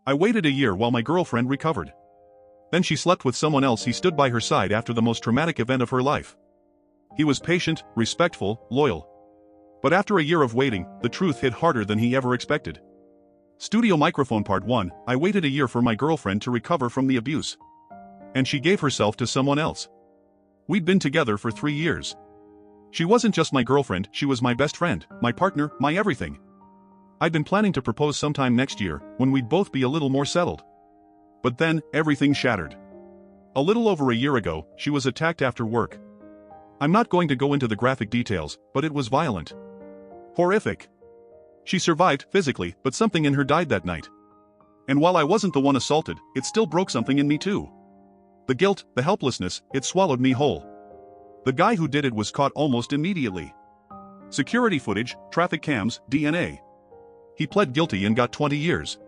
I waited a year while my girlfriend recovered. Then she slept with someone else. He stood by her side after the most traumatic event of her life. He was patient, respectful, loyal. But after a year of waiting, the truth hit harder than he ever expected. Studio microphone part 1. I waited a year for my girlfriend to recover from the abuse. And she gave herself to someone else. We'd been together for 3 years. She wasn't just my girlfriend, she was my best friend, my partner, my everything. I'd been planning to propose sometime next year, when we'd both be a little more settled. But then, everything shattered. A little over a year ago, she was attacked after work. I'm not going to go into the graphic details, but it was violent. Horrific. She survived, physically, but something in her died that night. And while I wasn't the one assaulted, it still broke something in me too. The guilt, the helplessness, it swallowed me whole. The guy who did it was caught almost immediately. Security footage, traffic cams, DNA. He pled guilty and got 20 years.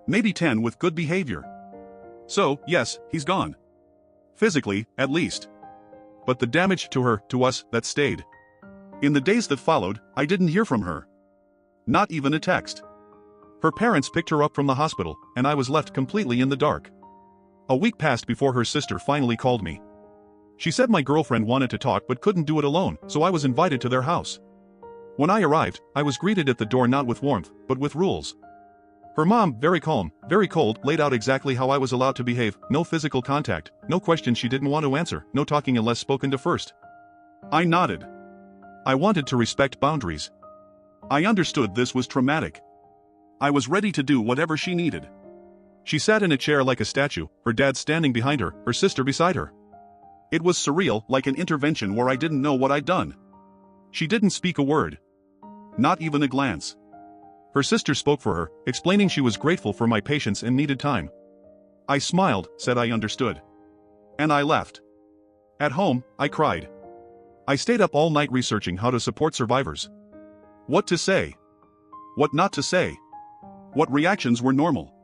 Maybe 10 with good behavior. So, yes, he's gone. Physically, at least. But the damage to her, to us, that stayed. In the days that followed, I didn't hear from her. Not even a text. Her parents picked her up from the hospital, and I was left completely in the dark. A week passed before her sister finally called me. She said my girlfriend wanted to talk but couldn't do it alone, so I was invited to their house. When I arrived, I was greeted at the door not with warmth, but with rules. Her mom, very calm, very cold, laid out exactly how I was allowed to behave: no physical contact, no questions she didn't want to answer, no talking unless spoken to first. I nodded. I wanted to respect boundaries. I understood this was traumatic. I was ready to do whatever she needed. She sat in a chair like a statue, her dad standing behind her, her sister beside her. It was surreal, like an intervention where I didn't know what I'd done. She didn't speak a word. Not even a glance. Her sister spoke for her, explaining she was grateful for my patience and needed time. I smiled, said I understood. And I left. At home, I cried. I stayed up all night researching how to support survivors. What to say. What not to say. What reactions were normal.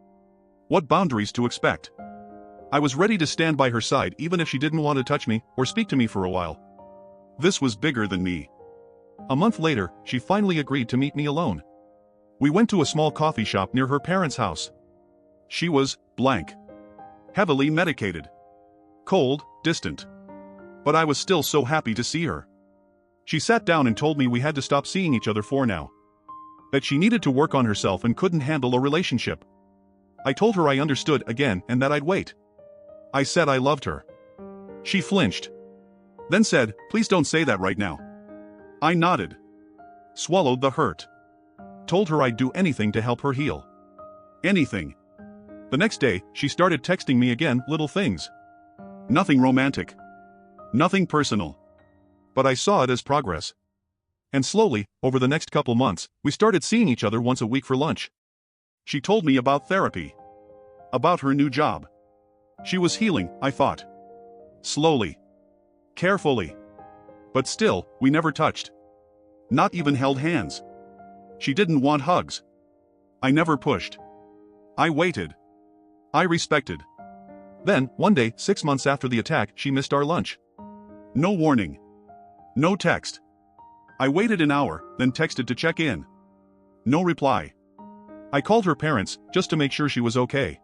What boundaries to expect. I was ready to stand by her side even if she didn't want to touch me or speak to me for a while. This was bigger than me. A month later, she finally agreed to meet me alone. We went to a small coffee shop near her parents' house. She was blank. Heavily medicated. Cold, distant. But I was still so happy to see her. She sat down and told me we had to stop seeing each other for now. That she needed to work on herself and couldn't handle a relationship. I told her I understood again and that I'd wait. I said I loved her. She flinched. Then said, "Please don't say that right now." I nodded. Swallowed the hurt. Told her I'd do anything to help her heal. Anything. The next day, she started texting me again, little things. Nothing romantic. Nothing personal. But I saw it as progress. And slowly, over the next couple months, we started seeing each other once a week for lunch. She told me about therapy. About her new job. She was healing, I thought. Slowly. Carefully. But still, we never touched. Not even held hands. She didn't want hugs. I never pushed. I waited. I respected. Then, one day, 6 months after the attack, she missed our lunch. No warning. No text. I waited an hour, then texted to check in. No reply. I called her parents, just to make sure she was okay.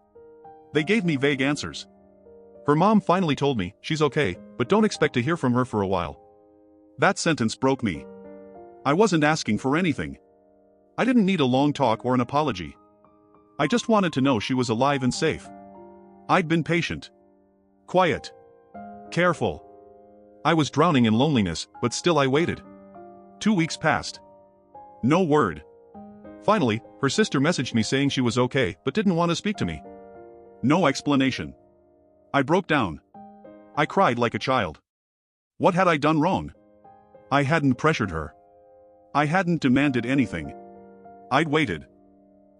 They gave me vague answers. Her mom finally told me, "She's okay, but don't expect to hear from her for a while." That sentence broke me. I wasn't asking for anything. I didn't need a long talk or an apology. I just wanted to know she was alive and safe. I'd been patient. Quiet. Careful. I was drowning in loneliness, but still I waited. 2 weeks passed. No word. Finally, her sister messaged me saying she was okay but didn't want to speak to me. No explanation. I broke down. I cried like a child. What had I done wrong? I hadn't pressured her. I hadn't demanded anything. I'd waited.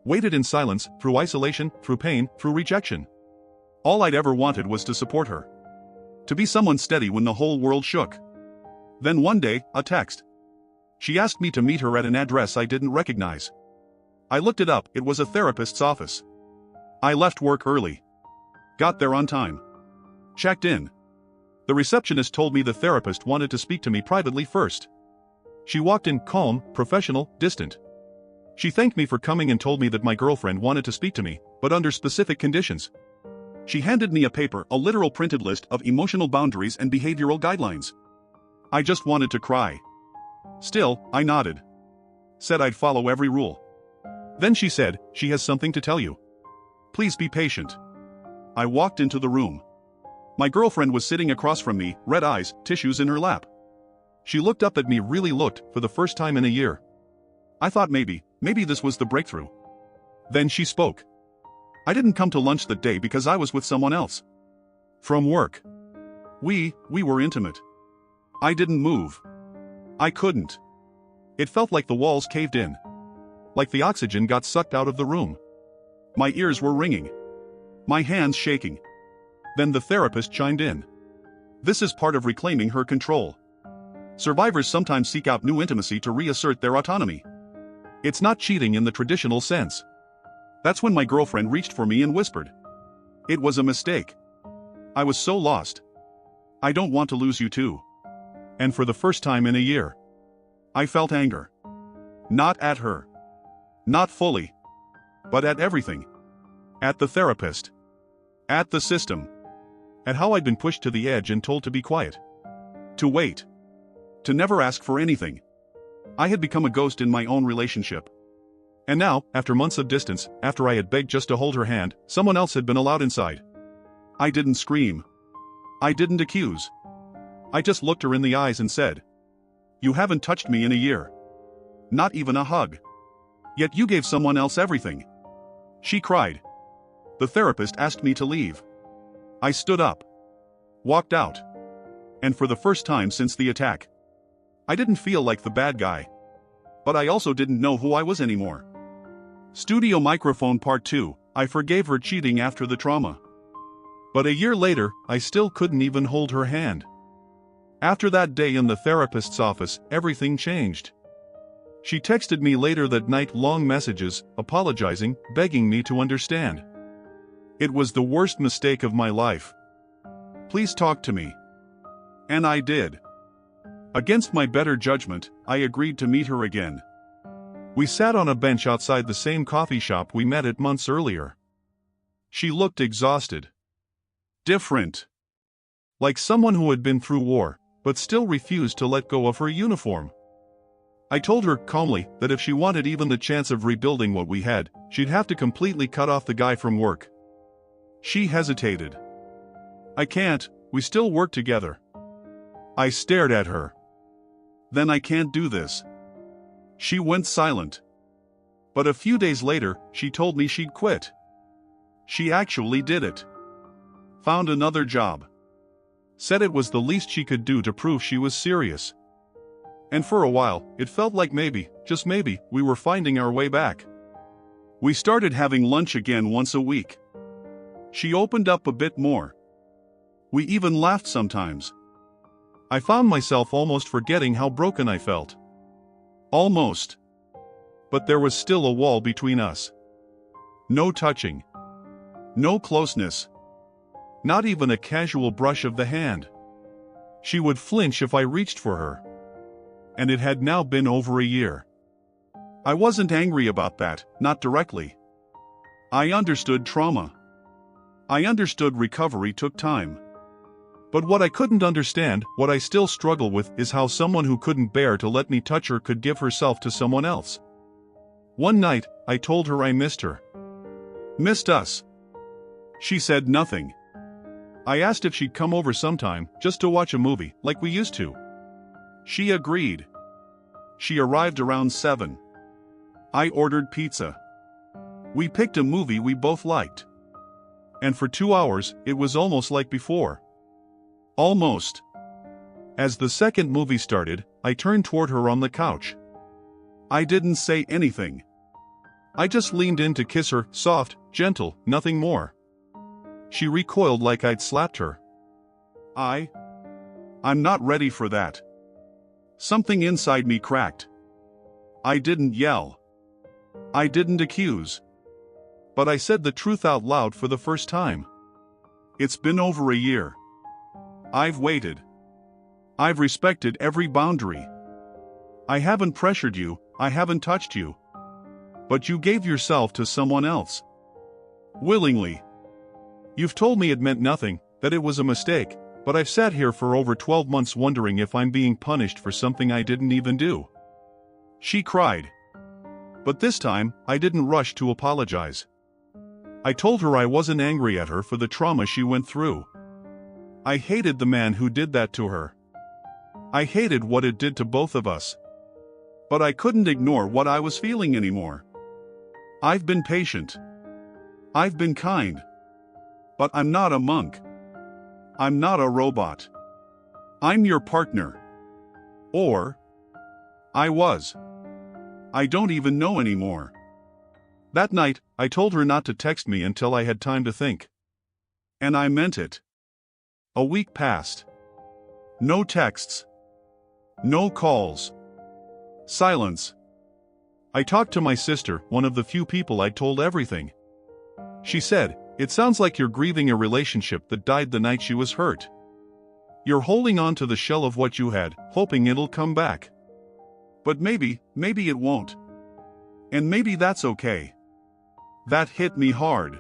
Waited in silence, through isolation, through pain, through rejection. All I'd ever wanted was to support her. To be someone steady when the whole world shook. Then one day, a text. She asked me to meet her at an address I didn't recognize. I looked it up, it was a therapist's office. I left work early. Got there on time. Checked in. The receptionist told me the therapist wanted to speak to me privately first. She walked in, calm, professional, distant. She thanked me for coming and told me that my girlfriend wanted to speak to me, but under specific conditions. She handed me a paper, a literal printed list of emotional boundaries and behavioral guidelines. I just wanted to cry. Still, I nodded. Said I'd follow every rule. Then she said, "She has something to tell you. Please be patient." I walked into the room. My girlfriend was sitting across from me, red eyes, tissues in her lap. She looked up at me, really looked, for the first time in a year. I thought maybe this was the breakthrough. Then she spoke. "I didn't come to lunch that day because I was with someone else. From work. We were intimate. I didn't move. I couldn't. It felt like the walls caved in. Like the oxygen got sucked out of the room. My ears were ringing. My hands shaking." Then the therapist chimed in. "This is part of reclaiming her control. Survivors sometimes seek out new intimacy to reassert their autonomy. It's not cheating in the traditional sense." That's when my girlfriend reached for me and whispered, "It was a mistake. I was so lost. I don't want to lose you too." And for the first time in a year, I felt anger. Not at her. Not fully. But at everything. At the therapist. At the system. At how I'd been pushed to the edge and told to be quiet. To wait. To never ask for anything. I had become a ghost in my own relationship. And now, after months of distance, after I had begged just to hold her hand, someone else had been allowed inside. I didn't scream. I didn't accuse. I just looked her in the eyes and said, "You haven't touched me in a year. Not even a hug. Yet you gave someone else everything." She cried. The therapist asked me to leave. I stood up. Walked out. And for the first time since the attack, I didn't feel like the bad guy. But I also didn't know who I was anymore. Studio microphone part 2, I forgave her cheating after the trauma. But a year later, I still couldn't even hold her hand. After that day in the therapist's office, everything changed. She texted me later that night, long messages, apologizing, begging me to understand. It was the worst mistake of my life. Please talk to me. And I did. Against my better judgment, I agreed to meet her again. We sat on a bench outside the same coffee shop we met at months earlier. She looked exhausted. Different. Like someone who had been through war, but still refused to let go of her uniform. I told her, calmly, that if she wanted even the chance of rebuilding what we had, she'd have to completely cut off the guy from work. She hesitated. "I can't, we still work together." I stared at her. "Then I can't do this." She went silent. But a few days later, she told me she'd quit. She actually did it. Found another job. Said it was the least she could do to prove she was serious. And for a while, it felt like maybe, just maybe, we were finding our way back. We started having lunch again once a week. She opened up a bit more. We even laughed sometimes. I found myself almost forgetting how broken I felt. Almost. But there was still a wall between us. No touching. No closeness. Not even a casual brush of the hand. She would flinch if I reached for her. And it had now been over a year. I wasn't angry about that, not directly. I understood trauma. I understood recovery took time. But what I couldn't understand, what I still struggle with, is how someone who couldn't bear to let me touch her could give herself to someone else. One night, I told her I missed her. Missed us. She said nothing. I asked if she'd come over sometime, just to watch a movie, like we used to. She agreed. She arrived around 7. I ordered pizza. We picked a movie we both liked. And for 2 hours, it was almost like before. Almost. As the second movie started, I turned toward her on the couch. I didn't say anything. I just leaned in to kiss her, soft, gentle, nothing more. She recoiled like I'd slapped her. I'm not ready for that. Something inside me cracked. I didn't yell. I didn't accuse. But I said the truth out loud for the first time. It's been over a year. I've waited. I've respected every boundary. I haven't pressured you, I haven't touched you. But you gave yourself to someone else. Willingly. You've told me it meant nothing, that it was a mistake, but I've sat here for over 12 months wondering if I'm being punished for something I didn't even do. She cried. But this time, I didn't rush to apologize. I told her I wasn't angry at her for the trauma she went through. I hated the man who did that to her. I hated what it did to both of us. But I couldn't ignore what I was feeling anymore. I've been patient. I've been kind. But I'm not a monk. I'm not a robot. I'm your partner. Or, I was. I don't even know anymore. That night, I told her not to text me until I had time to think. And I meant it. A week passed. No texts. No calls. Silence. I talked to my sister, one of the few people I'd told everything. She said, "It sounds like you're grieving a relationship that died the night she was hurt. You're holding on to the shell of what you had, hoping it'll come back. But maybe it won't. And maybe that's okay." That hit me hard.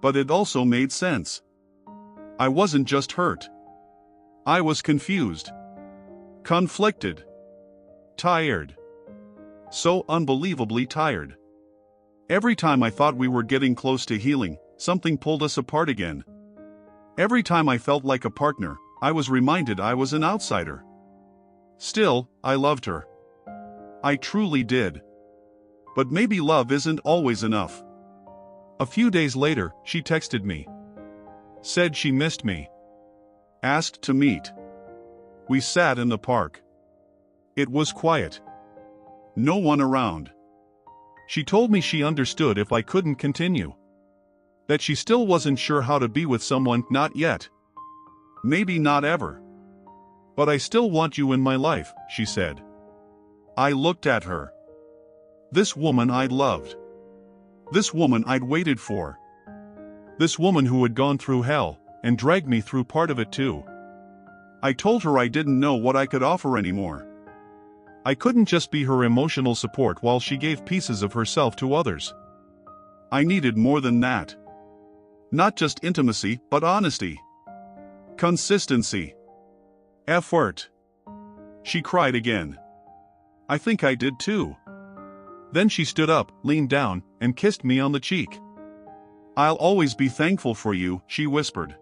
But it also made sense. I wasn't just hurt. I was confused. Conflicted. Tired. So unbelievably tired. Every time I thought we were getting close to healing, something pulled us apart again. Every time I felt like a partner, I was reminded I was an outsider. Still, I loved her. I truly did. But maybe love isn't always enough. A few days later, she texted me. Said she missed me. Asked to meet. We sat in the park. It was quiet. No one around. She told me she understood if I couldn't continue. That she still wasn't sure how to be with someone, not yet. Maybe not ever. But I still want you in my life, she said. I looked at her. This woman I'd loved. This woman I'd waited for. This woman who had gone through hell, and dragged me through part of it too. I told her I didn't know what I could offer anymore. I couldn't just be her emotional support while she gave pieces of herself to others. I needed more than that. Not just intimacy, but honesty. Consistency. Effort. She cried again. I think I did too. Then she stood up, leaned down, and kissed me on the cheek. I'll always be thankful for you, she whispered.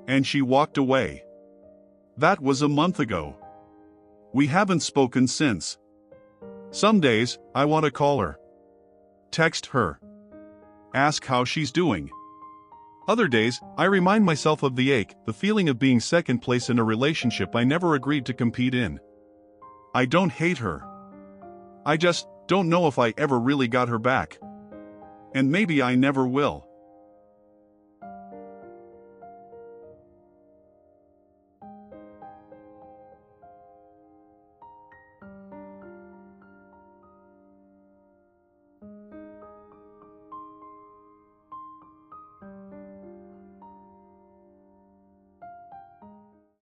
And she walked away. That was a month ago. We haven't spoken since. Some days, I want to call her. Text her. Ask how she's doing. Other days, I remind myself of the ache, the feeling of being second place in a relationship I never agreed to compete in. I don't hate her. I just don't know if I ever really got her back. And maybe I never will.